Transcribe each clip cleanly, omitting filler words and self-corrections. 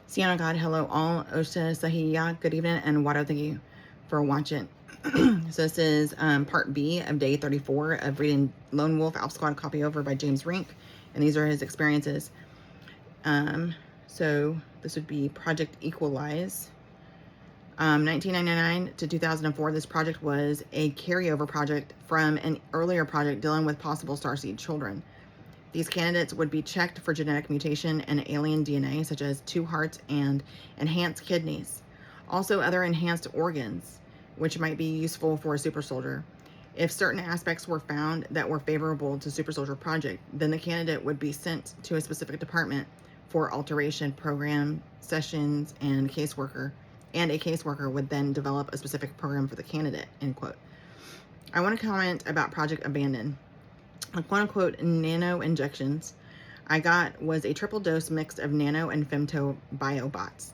Sienna God, hello all. Osha Sahiya, good evening, and Wado, thank you for watching. So this is part B of day 34 of reading Lone Wolf Alpha Squad copy over by James Rink, and these are his experiences. So this would be Project Equalize. 1999 to 2004, this project was a carryover project from an earlier project dealing with possible starseed children. These candidates would be checked for genetic mutation and alien DNA, such as 2 hearts and enhanced kidneys. Also, other enhanced organs, which might be useful for a super soldier. If certain aspects were found that were favorable to Super Soldier Project, then the candidate would be sent to a specific department for alteration, program sessions, and a caseworker would then develop a specific program for the candidate, end quote. I want to comment about Project Abandon. Quote-unquote nano injections I got was a triple dose mix of nano and femto biobots,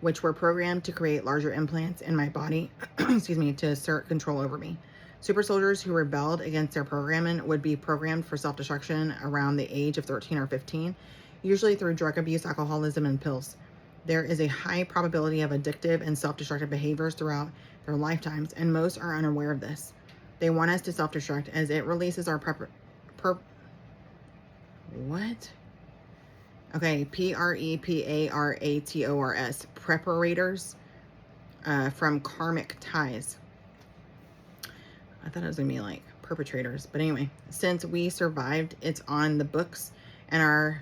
which were programmed to create larger implants in my body, excuse me, to assert control over me. Super soldiers who rebelled against their programming would be programmed for self-destruction around the age of 13 or 15, usually through drug abuse, alcoholism, and pills. There is a high probability of addictive and self-destructive behaviors throughout their lifetimes, and most are unaware of this. They want us to self-destruct as it releases our preparators, from karmic ties. I thought it was gonna be like perpetrators, but anyway, since we survived, it's on the books, and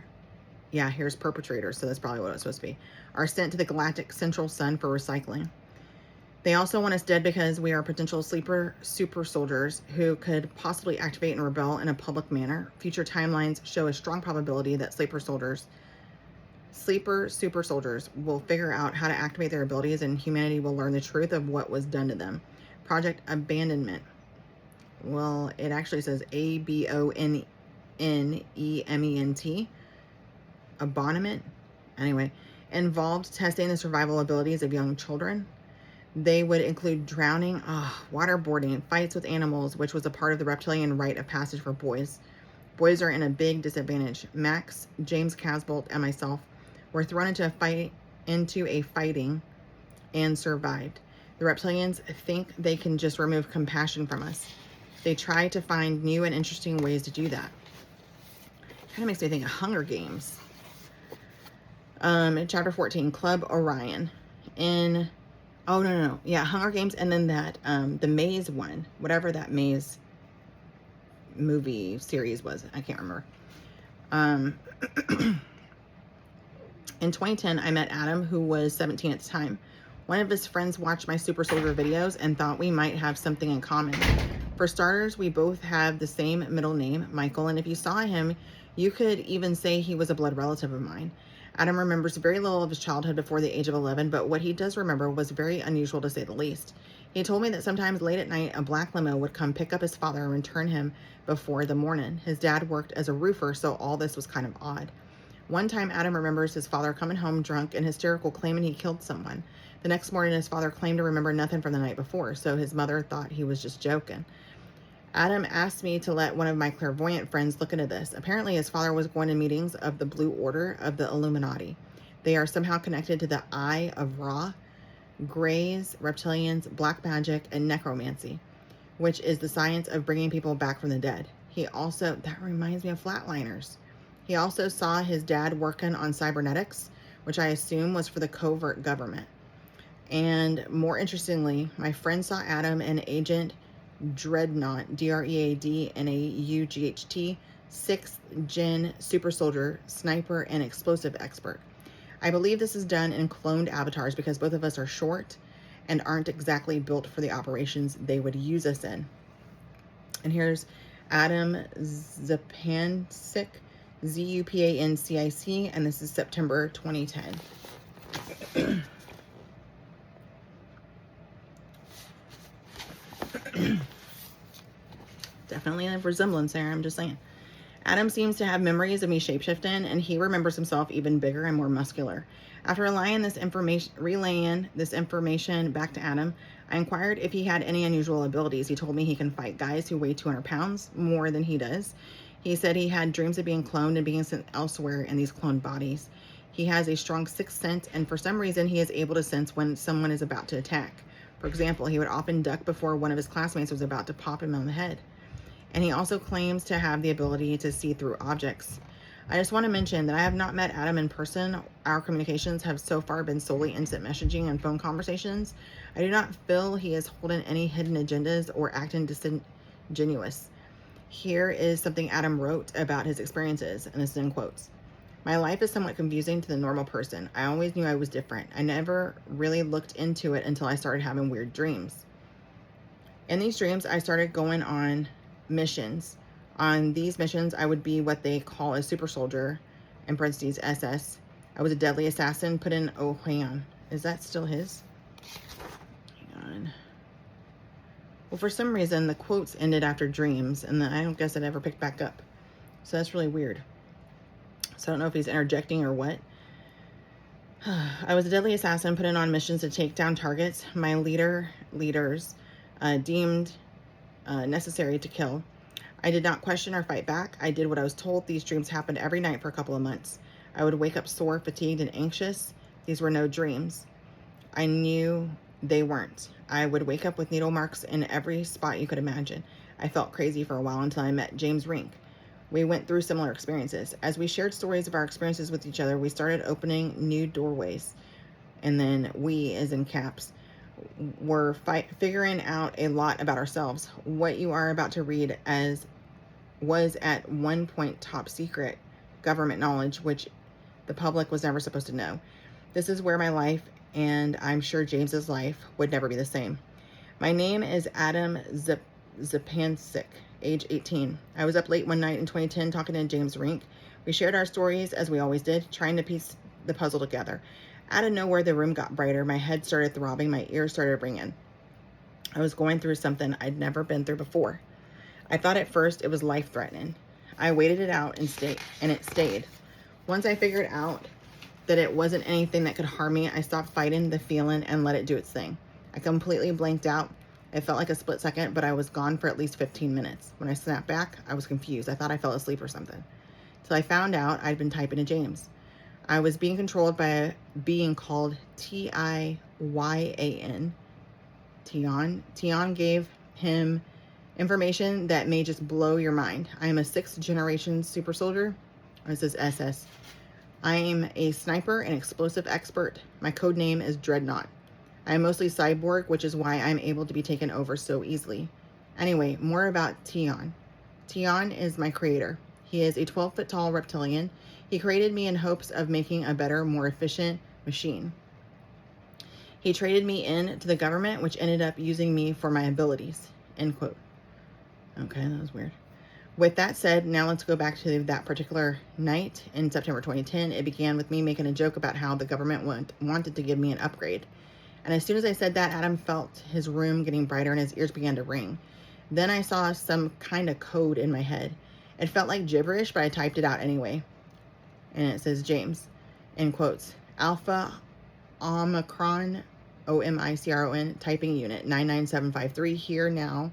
here's perpetrators, so that's probably what it's supposed to be, are sent to the galactic central sun for recycling. They also want us dead because we are potential super soldiers who could possibly activate and rebel in a public manner. Future timelines show a strong probability that sleeper super soldiers will figure out how to activate their abilities, and humanity will learn the truth of what was done to them. Project Abandonment. Well, it actually says ABONNEMENT. Abandonment. Anyway, involved testing the survival abilities of young children. They would include drowning, waterboarding, fights with animals, which was a part of the reptilian rite of passage for boys. Boys are in a big disadvantage. Max, James Casbolt, and myself were thrown into a fighting and survived. The reptilians think they can just remove compassion from us. They try to find new and interesting ways to do that. Kind of makes me think of Hunger Games. In chapter 14, Club Orion. Hunger Games, and then that, the Maze one, whatever that Maze movie series was, I can't remember. In 2010, I met Adam, who was 17 at the time. One of his friends watched my super soldier videos and thought we might have something in common. For starters, we both have the same middle name, Michael, and if you saw him, you could even say he was a blood relative of mine. Adam remembers very little of his childhood before the age of 11, but what he does remember was very unusual, to say the least. He told me that sometimes late at night, a black limo would come pick up his father and return him before the morning. His dad worked as a roofer, so all this was kind of odd. One time, Adam remembers his father coming home drunk and hysterical, claiming he killed someone. The next morning, his father claimed to remember nothing from the night before, so his mother thought he was just joking. Adam asked me to let one of my clairvoyant friends look into this. Apparently, his father was going to meetings of the Blue Order of the Illuminati. They are somehow connected to the Eye of Ra, Greys, reptilians, black magic, and necromancy, which is the science of bringing people back from the dead. That reminds me of Flatliners. He also saw his dad working on cybernetics, which I assume was for the covert government. And more interestingly, my friend saw Adam and Agent Dreadnought, DREADNAUGHT, 6th Gen super soldier, sniper, and explosive expert. I believe this is done in cloned avatars because both of us are short and aren't exactly built for the operations they would use us in. And here's Adam Zupancic, Zupancic, and this is September 2010. Definitely a resemblance there, I'm just saying. Adam seems to have memories of me shapeshifting, and he remembers himself even bigger and more muscular. After relaying this information back to Adam, I inquired if he had any unusual abilities. He told me he can fight guys who weigh 200 pounds more than he does. He said he had dreams of being cloned and being sent elsewhere in these cloned bodies. He has a strong sixth sense, and for some reason, he is able to sense when someone is about to attack. For example, he would often duck before one of his classmates was about to pop him on the head. And he also claims to have the ability to see through objects. I just want to mention that I have not met Adam in person. Our communications have so far been solely instant messaging and phone conversations. I do not feel he is holding any hidden agendas or acting disingenuous. Here is something Adam wrote about his experiences, and this is in quotes. My life is somewhat confusing to the normal person. I always knew I was different. I never really looked into it until I started having weird dreams. In these dreams, I started going on missions. On these missions, I would be what they call a super soldier, in parentheses, SS. I was a deadly assassin put in, oh, hang on. Is that still his? Hang on. Well, for some reason, the quotes ended after dreams, and then I don't guess it ever picked back up. So that's really weird. So I don't know if he's interjecting or what. I was a deadly assassin put in on missions to take down targets my leaders deemed necessary to kill. I did not question or fight back. I did what I was told. These dreams happened every night for a couple of months. I would wake up sore, fatigued, and anxious. These were no dreams. I knew they weren't. I would wake up with needle marks in every spot you could imagine. I felt crazy for a while until I met James Rink. We went through similar experiences. As we shared stories of our experiences with each other, we started opening new doorways. And then we, as in caps, were figuring out a lot about ourselves. What you are about to read was at one point top secret government knowledge, which the public was never supposed to know. This is where my life, and I'm sure James's life, would never be the same. My name is Adam Zapansik, age 18. I was up late one night in 2010 talking to James Rink. We shared our stories as we always did, trying to piece the puzzle together. Out of nowhere, the room got brighter. My head started throbbing. My ears started ringing. I was going through something I'd never been through before. I thought at first it was life-threatening. I waited it out and it stayed. Once I figured out that it wasn't anything that could harm me, I stopped fighting the feeling and let it do its thing. I completely blanked out. It felt like a split second, but I was gone for at least 15 minutes. When I snapped back, I was confused. I thought I fell asleep or something. Till I found out I'd been typing to James. I was being controlled by a being called Tiyan. Tiyan gave him information that may just blow your mind. I am a 6th generation super soldier. This is SS. I am a sniper and explosive expert. My code name is Dreadnought. I am mostly cyborg, which is why I'm able to be taken over so easily. Anyway, more about Tiyan. Tiyan is my creator. He is a 12-foot tall reptilian. He created me in hopes of making a better, more efficient machine. He traded me in to the government, which ended up using me for my abilities. End quote. Okay, that was weird. With that said, now let's go back to that particular night in September 2010. It began with me making a joke about how the government wanted to give me an upgrade. And as soon as I said that, Adam felt his room getting brighter and his ears began to ring. Then I saw some kind of code in my head. It felt like gibberish, but I typed it out anyway. And it says James, in quotes, Alpha Omicron, OMICRON, typing unit 99753, here now,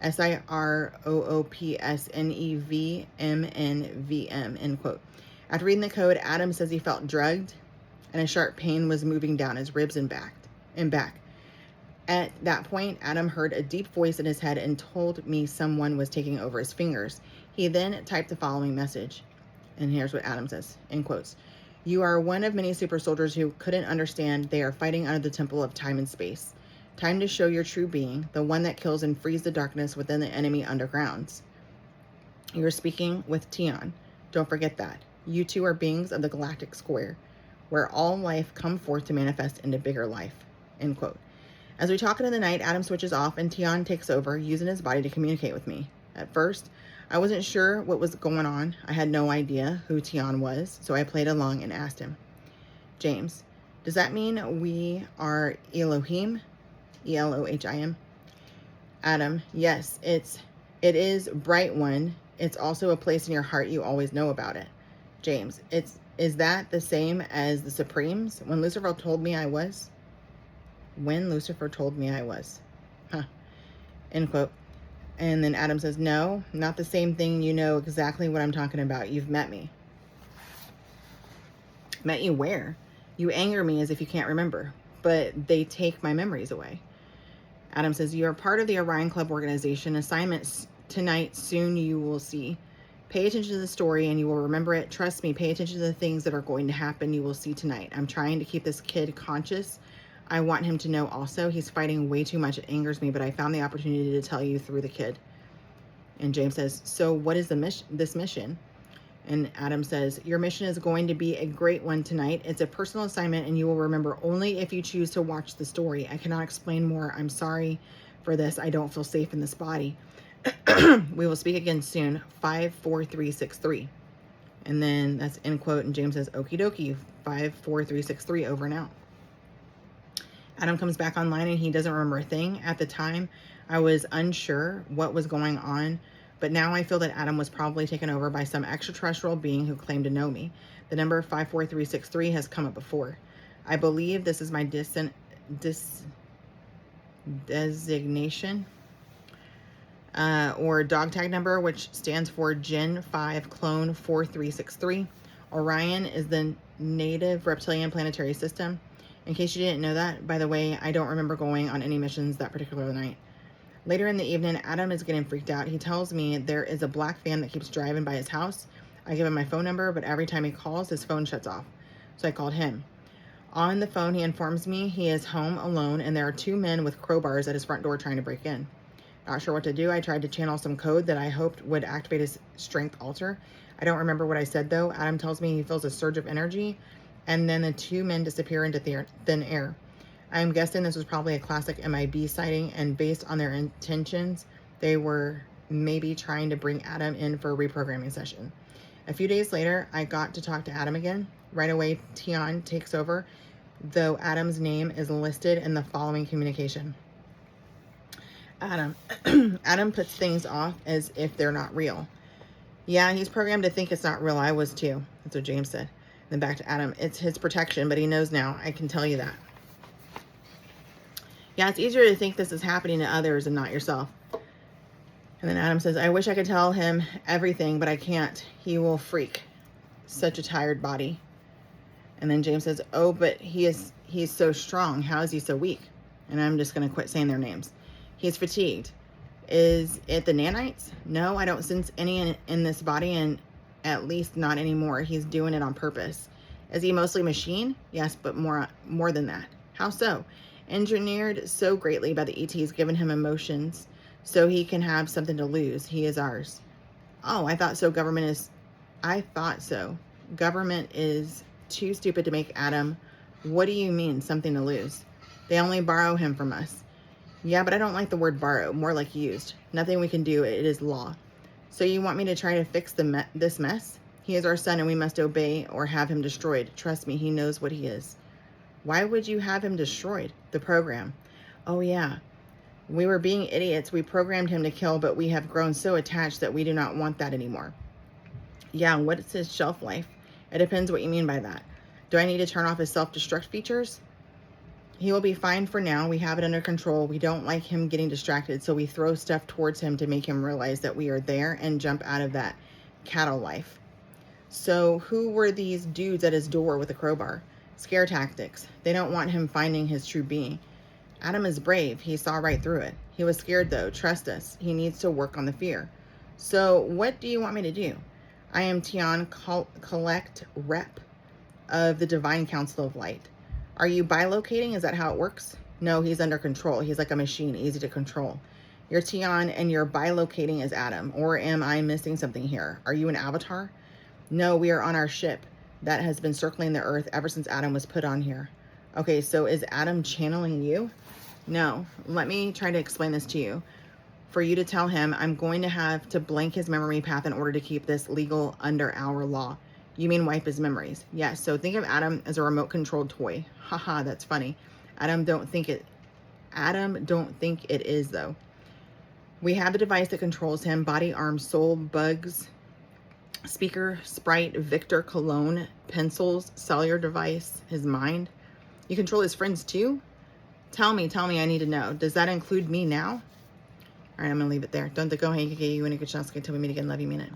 SIROOPSNEVMNVM, end quote. After reading the code, Adam says he felt drugged and a sharp pain was moving down his ribs and back. At that point, Adam heard a deep voice in his head and told me someone was taking over his fingers. He then typed the following message. And here's what Adam says, in quotes. You are one of many super soldiers who couldn't understand they are fighting under the temple of time and space. Time to show your true being, the one that kills and frees the darkness within the enemy undergrounds. You are speaking with Tiyan. Don't forget that. You two are beings of the galactic square, where all life come forth to manifest into bigger life, end quote. As we talk into the night, Adam switches off and Tiyan takes over, using his body to communicate with me. At first, I wasn't sure what was going on. I had no idea who Tiyan was, so I played along and asked him, James, does that mean we are Elohim? Elohim? Adam, yes, it is bright one. It's also a place in your heart you always know about it. James, is that the same as the Supremes? When Lucifer told me I was? Huh. End quote. And then Adam says, no, not the same thing. You know exactly what I'm talking about. You've met me. Met you where? You anger me as if you can't remember, but they take my memories away. Adam says, you are part of the Orion Club organization. Assignments tonight, soon you will see. Pay attention to the story and you will remember it. Trust me, pay attention to the things that are going to happen. You will see tonight. I'm trying to keep this kid conscious. I want him to know also he's fighting way too much. It angers me, but I found the opportunity to tell you through the kid. And James says, so what is this mission? And Adam says, your mission is going to be a great one tonight. It's a personal assignment and you will remember only if you choose to watch the story. I cannot explain more. I'm sorry for this. I don't feel safe in this body. We will speak again soon. 54363. And then that's end quote. And James says, okie dokie, 54363, over and out. Adam comes back online and he doesn't remember a thing. At the time, I was unsure what was going on, but now I feel that Adam was probably taken over by some extraterrestrial being who claimed to know me. The number 54363 has come up before. I believe this is my designation or dog tag number, which stands for Gen 5 Clone 4363. Orion is the native reptilian planetary system. In case you didn't know that, by the way, I don't remember going on any missions that particular night. Later in the evening, Adam is getting freaked out. He tells me there is a black van that keeps driving by his house. I give him my phone number, but every time he calls, his phone shuts off. So I called him. On the phone, he informs me he is home alone and there are two men with crowbars at his front door trying to break in. Not sure what to do. I tried to channel some code that I hoped would activate his strength altar. I don't remember what I said though. Adam tells me he feels a surge of energy and then the two men disappear into thin air. I'm guessing this was probably a classic MIB sighting, and based on their intentions, they were maybe trying to bring Adam in for a reprogramming session. A few days later, I got to talk to Adam again. Right away, Tian takes over, though Adam's name is listed in the following communication. Adam puts things off as if they're not real. Yeah, he's programmed to think it's not real. I was too. That's what James said. Then back to Adam. It's his protection, but he knows now. I can tell you that. Yeah, it's easier to think this is happening to others and not yourself. And then Adam says, I wish I could tell him everything, but I can't. He will freak. Such a tired body. And then James says, oh, but he's so strong. How is he so weak? And I'm just going to quit saying their names. He's fatigued. Is it the nanites? No, I don't sense any in this body, and at least not anymore. He's doing it on purpose. Is he mostly machine? Yes, but more than that. How so? Engineered so greatly by the ETs, given him emotions so he can have something to lose. He is ours. Oh, I thought so. Government is too stupid to make Adam. What do you mean, something to lose? They only borrow him from us. Yeah, but I don't like the word borrow, more like used. Nothing we can do, it is law. So you want me to try to fix this mess? He is our son and we must obey or have him destroyed. Trust me, he knows what he is. Why would you have him destroyed? The program. Oh yeah, we were being idiots. We programmed him to kill, but we have grown so attached that we do not want that anymore. Yeah, what is his shelf life? It depends what you mean by that. Do I need to turn off his self-destruct features? He will be fine for now. We have it under control. We don't like him getting distracted, so we throw stuff towards him to make him realize that we are there and jump out of that cattle life. So who were these dudes at his door with a crowbar? Scare tactics. They don't want him finding his true being. Adam is brave. He saw right through it. He was scared though. Trust us. He needs to work on the fear. So what do you want me to do? I am Tian, collect rep of the Divine Council of Light. Are you bilocating? Is that how it works? No, he's under control. He's like a machine, easy to control. You're Tian and you're bilocating as Adam. Or am I missing something here? Are you an avatar? No, we are on our ship that has been circling the earth ever since Adam was put on here. Okay, so is Adam channeling you? No, let me try to explain this to you. For you to tell him, I'm going to have to blank his memory path in order to keep this legal under our law. You mean wipe his memories? Yes, so think of Adam as a remote controlled toy. Haha, that's funny. Adam don't think it is though. We have a device that controls him, body, arm, soul, bugs, speaker, sprite, Victor, cologne, pencils, cellular device, his mind. You control his friends too? Tell me, I need to know. Does that include me now? All right, I'm gonna leave it there. Don't go, hey, you and a good chance to tell me again. Love you, mean it.